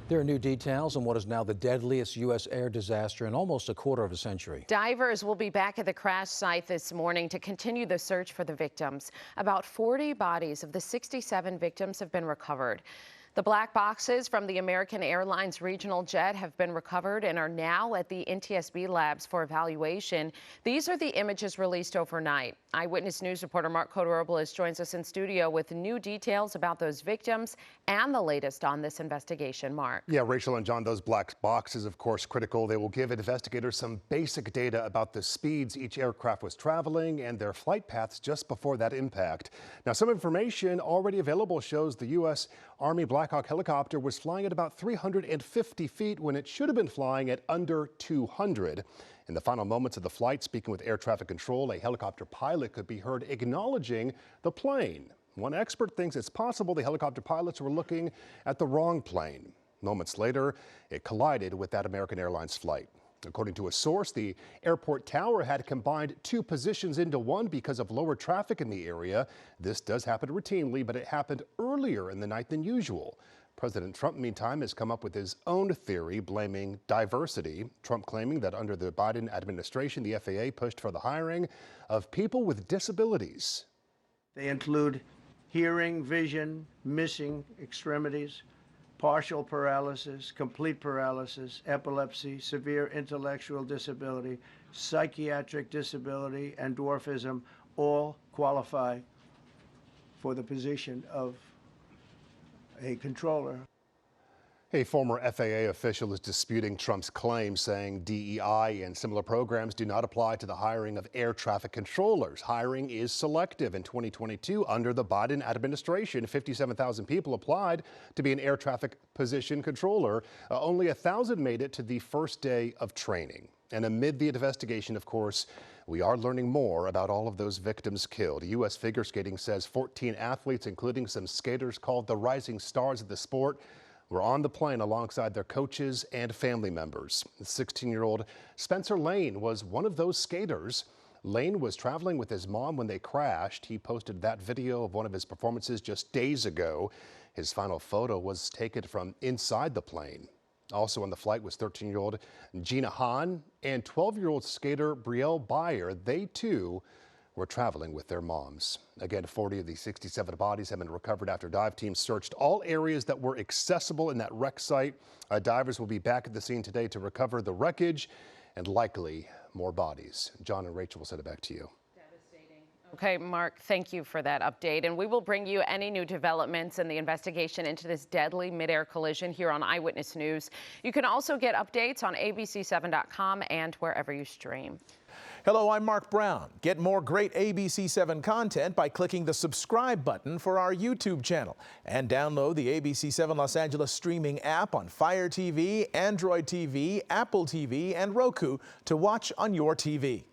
There are new details on what is now the deadliest U.S. air disaster in almost a quarter of a century. Divers will be back at the crash site this morning to continue the search for the victims. About 40 bodies of the 67 victims have been recovered. The black boxes from the American Airlines regional jet have been recovered and are now at the NTSB labs for evaluation. These are the images released overnight. Eyewitness News reporter Mark Codorobulos joins us in studio with new details about those victims and the latest on this investigation. Mark. Yeah, Rachel and John, those black boxes, of course, critical. They will give investigators some basic data about the speeds each aircraft was traveling and their flight paths just before that impact. Now, some information already available shows the U.S. Army Black Hawk helicopter was flying at about 350 feet when it should have been flying at under 200. In the final moments of the flight, speaking with air traffic control, a helicopter pilot could be heard acknowledging the plane. One expert thinks it's possible the helicopter pilots were looking at the wrong plane. Moments later, it collided with that American Airlines flight. According to a source, the airport tower had combined two positions into one because of lower traffic in the area. This does happen routinely, but it happened earlier in the night than usual. President Trump, meantime, has come up with his own theory, blaming diversity. Trump claiming that under the Biden administration, the FAA pushed for the hiring of people with disabilities. They include hearing, vision, missing extremities, partial paralysis, complete paralysis, epilepsy, severe intellectual disability, psychiatric disability, and dwarfism all qualify for the position of a controller. A former FAA official is disputing Trump's claim, saying DEI and similar programs do not apply to the hiring of air traffic controllers. Hiring is selective. In 2022, under the Biden administration, 57,000 people applied to be an air traffic position controller. Only 1,000 made it to the first day of training. And amid the investigation, of course, we are learning more about all of those victims killed. U.S. Figure Skating says 14 athletes, including some skaters called the rising stars of the sport, were on the plane alongside their coaches and family members. The 16-year-old Spencer Lane was one of those skaters. Lane was traveling with his mom when they crashed. He posted that video of one of his performances just days ago. His final photo was taken from inside the plane. Also on the flight was 13-year-old Gina Hahn and 12-year-old skater Brielle Beyer. They too were traveling with their moms. Again, 40 of the 67 bodies have been recovered after dive teams searched all areas that were accessible in that wreck site. Divers will be back at the scene today to recover the wreckage and likely more bodies. John and Rachel will send it back to you. Okay, Mark, thank you for that update. And we will bring you any new developments in the investigation into this deadly midair collision here on Eyewitness News. You can also get updates on abc7.com and wherever you stream. Hello, I'm Mark Brown. Get more great ABC7 content by clicking the subscribe button for our YouTube channel and download the ABC7 Los Angeles streaming app on Fire TV, Android TV, Apple TV, and Roku to watch on your TV.